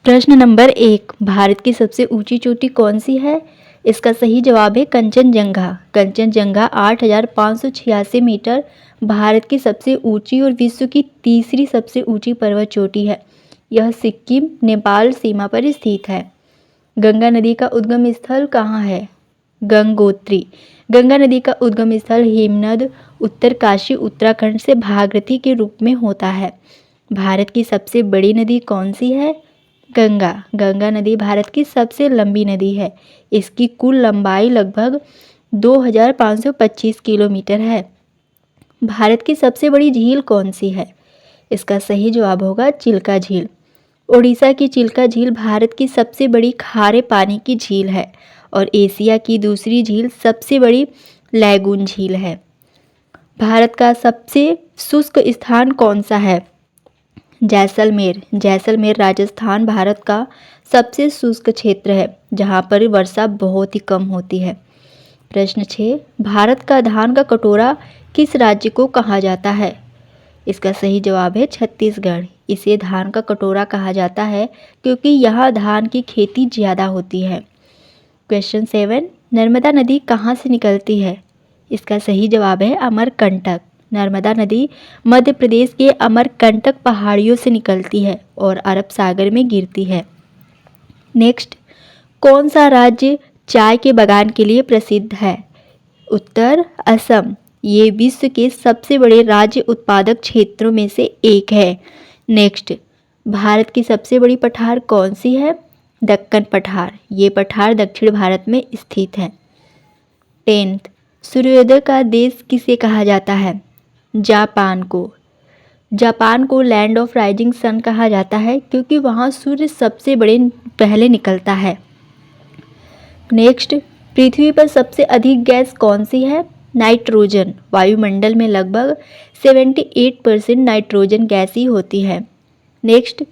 प्रश्न नंबर 1, भारत की सबसे ऊंची चोटी कौन सी है? इसका सही जवाब है कंचनजंगा। कंचनजंगा 8,586 मीटर भारत की सबसे ऊंची और विश्व की तीसरी सबसे ऊंची पर्वत चोटी है। यह सिक्किम नेपाल सीमा पर स्थित है। गंगा नदी का उद्गम स्थल कहाँ है? गंगोत्री। गंगा नदी का उद्गम स्थल हेमनद उत्तरकाशी उत्तराखंड से भागीरथी के रूप में होता है। भारत की सबसे बड़ी नदी कौन सी है? गंगा। गंगा नदी भारत की सबसे लंबी नदी है। इसकी कुल लंबाई लगभग 2,525 किलोमीटर है। भारत की सबसे बड़ी झील कौन सी है? इसका सही जवाब होगा चिल्का झील। ओडिशा की चिल्का झील भारत की सबसे बड़ी खारे पानी की झील है और एशिया की दूसरी झील सबसे बड़ी लैगून झील है। भारत का सबसे शुष्क स्थान कौन सा है? जैसलमेर। जैसलमेर राजस्थान भारत का सबसे शुष्क क्षेत्र है जहाँ पर वर्षा बहुत ही कम होती है। प्रश्न 6, भारत का धान का कटोरा किस राज्य को कहा जाता है? इसका सही जवाब है छत्तीसगढ़। इसे धान का कटोरा कहा जाता है क्योंकि यहाँ धान की खेती ज़्यादा होती है। क्वेश्चन 7, नर्मदा नदी कहाँ से निकलती है? इसका सही जवाब है अमरकंटक। नर्मदा नदी मध्य प्रदेश के अमरकंटक पहाड़ियों से निकलती है और अरब सागर में गिरती है। नेक्स्ट, कौन सा राज्य चाय के बागान के लिए प्रसिद्ध है? उत्तर असम। ये विश्व के सबसे बड़े राज्य उत्पादक क्षेत्रों में से एक है। नेक्स्ट, भारत की सबसे बड़ी पठार कौन सी है? दक्कन पठार। ये पठार दक्षिण भारत में स्थित है। 10th, सूर्योदय का देश किसे कहा जाता है? जापान को। जापान को लैंड ऑफ राइजिंग सन कहा जाता है क्योंकि वहाँ सूर्य सबसे पहले निकलता है। नेक्स्ट, पृथ्वी पर सबसे अधिक गैस कौन सी है? नाइट्रोजन। वायुमंडल में लगभग 78% नाइट्रोजन गैस ही होती है। नेक्स्ट,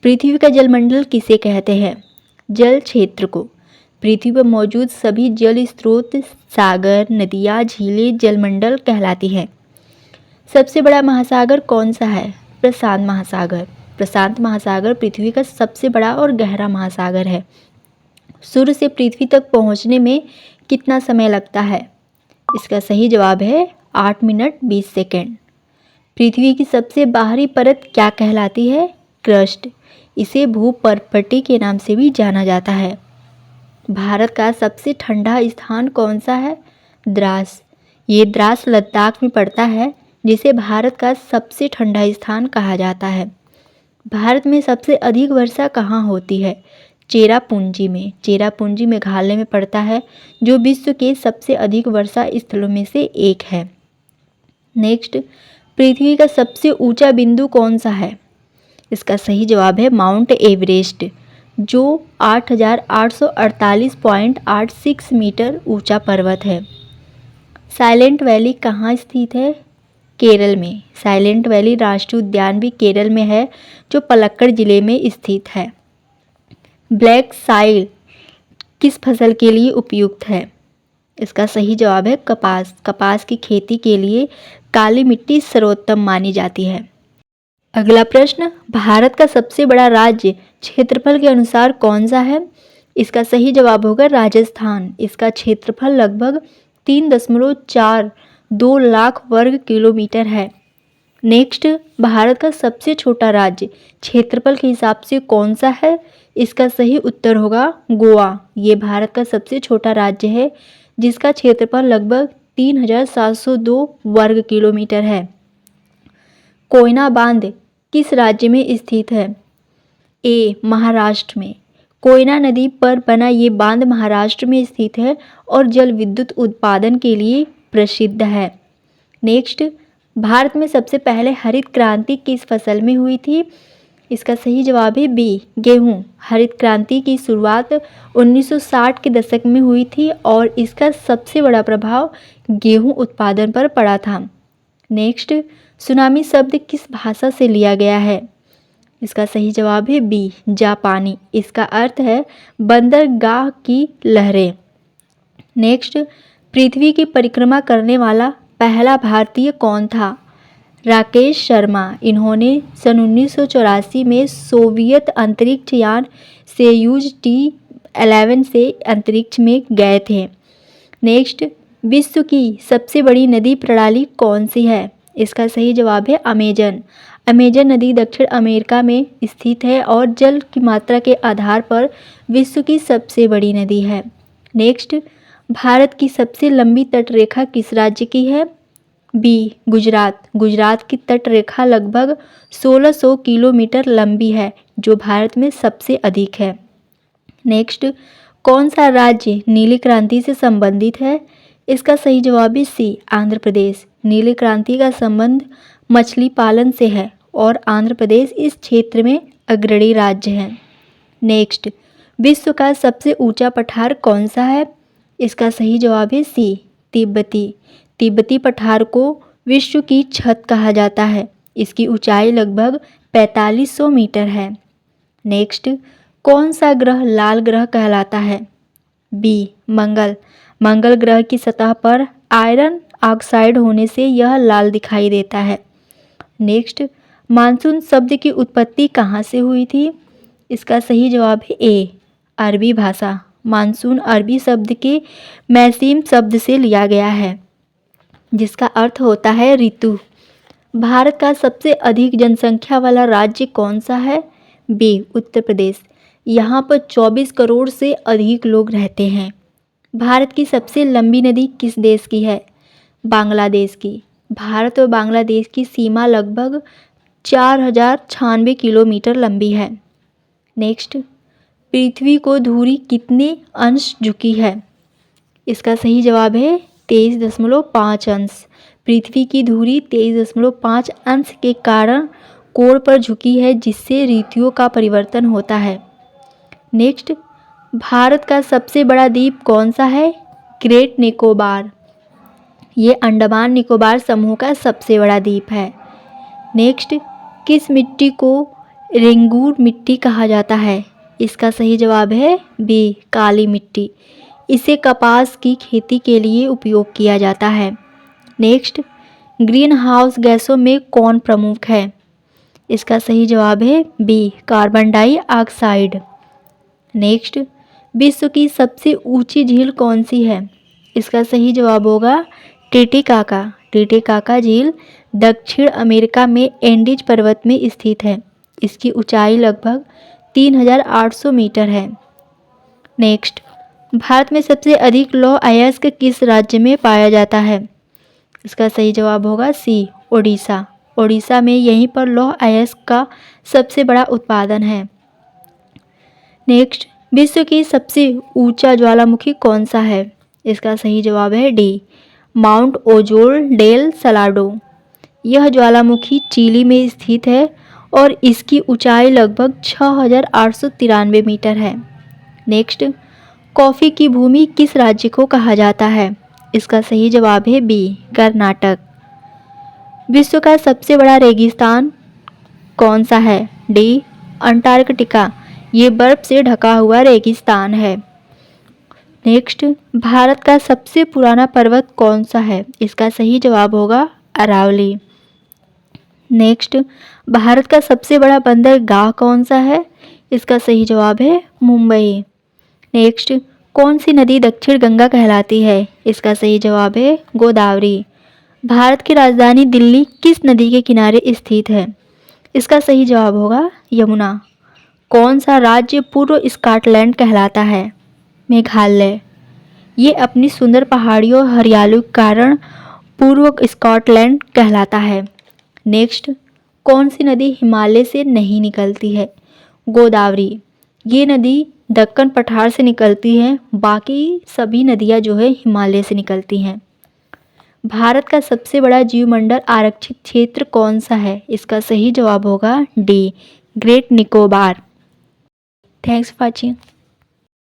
पृथ्वी का जलमंडल किसे कहते हैं? जल क्षेत्र को। पृथ्वी पर मौजूद सभी जल स्रोत, सागर, नदियाँ, झीलें जलमंडल कहलाती हैं। सबसे बड़ा महासागर कौन सा है? प्रशांत महासागर। प्रशांत महासागर पृथ्वी का सबसे बड़ा और गहरा महासागर है। सूर्य से पृथ्वी तक पहुंचने में कितना समय लगता है? इसका सही जवाब है 8 मिनट 20 सेकेंड। पृथ्वी की सबसे बाहरी परत क्या कहलाती है? क्रस्ट। इसे भूपर्पटी के नाम से भी जाना जाता है। भारत का सबसे ठंडा स्थान कौन सा है? द्रास। ये द्रास लद्दाख में पड़ता है जिसे भारत का सबसे ठंडा स्थान कहा जाता है। भारत में सबसे अधिक वर्षा कहाँ होती है? चेरापूंजी में। चेरापूंजी मेघालय में पड़ता है जो विश्व के सबसे अधिक वर्षा स्थलों में से एक है। नेक्स्ट, पृथ्वी का सबसे ऊंचा बिंदु कौन सा है? इसका सही जवाब है माउंट एवरेस्ट जो 8,848.86 मीटर ऊंचा पर्वत है। साइलेंट वैली कहाँ स्थित है? केरल में। साइलेंट वैली राष्ट्रीय उद्यान भी केरल में है जो पलक्कड़ जिले में स्थित है। ब्लैक साइल किस फसल के लिए उपयुक्त है? इसका सही जवाब है कपास। कपास की खेती के लिए काली मिट्टी सर्वोत्तम मानी जाती है। अगला प्रश्न, भारत का सबसे बड़ा राज्य क्षेत्रफल के अनुसार कौन सा है? इसका सही जवाब होगा राजस्थान। इसका क्षेत्रफल लगभग 3.42 लाख वर्ग किलोमीटर है। नेक्स्ट, भारत का सबसे छोटा राज्य क्षेत्रफल के हिसाब से कौन सा है? इसका सही उत्तर होगा गोवा। ये भारत का सबसे छोटा राज्य है जिसका क्षेत्रफल लगभग 3,702 वर्ग किलोमीटर है। कोयना बांध किस राज्य में स्थित है? ए, महाराष्ट्र में। कोयना नदी पर बना ये बांध महाराष्ट्र में स्थित है और जल विद्युत उत्पादन के लिए प्रसिद्ध है। नेक्स्ट, भारत में सबसे पहले हरित क्रांति किस फसल में हुई थी? इसका सही जवाब है बी, गेहूँ। हरित क्रांति की शुरुआत 1960 के दशक में हुई थी और इसका सबसे बड़ा प्रभाव गेहूँ उत्पादन पर पड़ा था। नेक्स्ट, सुनामी शब्द किस भाषा से लिया गया है? इसका सही जवाब है बी, जापानी। इसका अर्थ है बंदरगाह की लहरें। नेक्स्ट, पृथ्वी की परिक्रमा करने वाला पहला भारतीय कौन था? राकेश शर्मा, इन्होंने सन 1984 में सोवियत अंतरिक्ष यान सोयूज़ T-11 से अंतरिक्ष में गए थे। नेक्स्ट, विश्व की सबसे बड़ी नदी प्रणाली कौन सी है? इसका सही जवाब है अमेजन। अमेजन नदी दक्षिण अमेरिका में स्थित है और जल की मात्रा के आधार पर विश्व की सबसे बड़ी नदी है। नेक्स्ट, भारत की सबसे लंबी तटरेखा किस राज्य की है? बी, गुजरात। गुजरात की तटरेखा लगभग 1600 किलोमीटर लंबी है, जो भारत में सबसे अधिक है। नेक्स्ट, कौन सा राज्य नीली क्रांति से संबंधित है? इसका सही जवाब है सी, आंध्र प्रदेश। नीली क्रांति का संबंध मछली पालन से है और आंध्र प्रदेश इस क्षेत्र में अग्रणी राज्य है। नेक्स्ट, विश्व का सबसे ऊंचा पठार कौन सा है? इसका सही जवाब है सी, तिब्बती। तिब्बती पठार को विश्व की छत कहा जाता है। इसकी ऊंचाई लगभग 4500 मीटर है। नेक्स्ट, कौन सा ग्रह लाल ग्रह कहलाता है? बी, मंगल। मंगल ग्रह की सतह पर आयरन ऑक्साइड होने से यह लाल दिखाई देता है। नेक्स्ट, मानसून शब्द की उत्पत्ति कहाँ से हुई थी? इसका सही जवाब है ए, अरबी भाषा। मानसून अरबी शब्द के मैसीम शब्द से लिया गया है, जिसका अर्थ होता है ऋतु। भारत का सबसे अधिक जनसंख्या वाला राज्य कौन सा है? बी, उत्तर प्रदेश। यहाँ पर 24 करोड़ से अधिक लोग रहते हैं। भारत की सबसे लंबी नदी किस देश की है? बांग्लादेश की। भारत और बांग्लादेश की सीमा लगभग 4096 किलोमीटर लंबी है। नेक्स्ट, पृथ्वी को धुरी कितने अंश झुकी है? इसका सही जवाब है 23.5 अंश। पृथ्वी की धुरी 23.5 अंश के कारण कोण पर झुकी है, जिससे ऋतुओं का परिवर्तन होता है। नेक्स्ट, भारत का सबसे बड़ा द्वीप कौन सा है? ग्रेट निकोबार। ये अंडमान निकोबार समूह का सबसे बड़ा द्वीप है। नेक्स्ट, किस मिट्टी को रेंगूर मिट्टी कहा जाता है? इसका सही जवाब है बी, काली मिट्टी। इसे कपास की खेती के लिए उपयोग किया जाता है। नेक्स्ट, ग्रीन हाउस गैसों में कौन प्रमुख है? इसका सही जवाब है बी, कार्बन डाइऑक्साइड। नेक्स्ट, विश्व की सबसे ऊंची झील कौन सी है? इसका सही जवाब होगा टिटिकाका। टिटिकाका झील दक्षिण अमेरिका में एंडीज पर्वत में स्थित है। इसकी ऊंचाई लगभग 3800 मीटर है। नेक्स्ट, भारत में सबसे अधिक लौह अयस्क किस राज्य में पाया जाता है? इसका सही जवाब होगा सी, ओडिशा। ओडिशा में यहीं पर लौह अयस्क का सबसे बड़ा उत्पादन है। नेक्स्ट, विश्व की सबसे ऊंचा ज्वालामुखी कौन सा है? इसका सही जवाब है डी, माउंट ओजोल डेल सलाडो। यह ज्वालामुखी चिली में स्थित है और इसकी ऊंचाई लगभग 6893 मीटर है। नेक्स्ट, कॉफ़ी की भूमि किस राज्य को कहा जाता है? इसका सही जवाब है बी, कर्नाटक। विश्व का सबसे बड़ा रेगिस्तान कौन सा है? D, Antarctica. ये बर्फ से ढका हुआ रेगिस्तान है। नेक्स्ट, भारत का सबसे पुराना पर्वत कौन सा है? इसका सही जवाब होगा अरावली। नेक्स्ट, भारत का सबसे बड़ा बंदरगाह कौन सा है? इसका सही जवाब है मुंबई। नेक्स्ट, कौन सी नदी दक्षिण गंगा कहलाती है? इसका सही जवाब है गोदावरी। भारत की राजधानी दिल्ली किस नदी के किनारे स्थित है? इसका सही जवाब होगा यमुना। कौन सा राज्य पूर्व स्कॉटलैंड कहलाता है? मेघालय। ये अपनी सुंदर पहाड़ियों और हरियाली के कारण पूर्व स्कॉटलैंड कहलाता है। नेक्स्ट, कौन सी नदी हिमालय से नहीं निकलती है? गोदावरी। ये नदी दक्कन पठार से निकलती है, बाकी सभी नदियाँ जो है हिमालय से निकलती हैं। भारत का सबसे बड़ा जीवमंडल आरक्षित क्षेत्र कौन सा है? इसका सही जवाब होगा D, great Nicobar. Thanks for watching.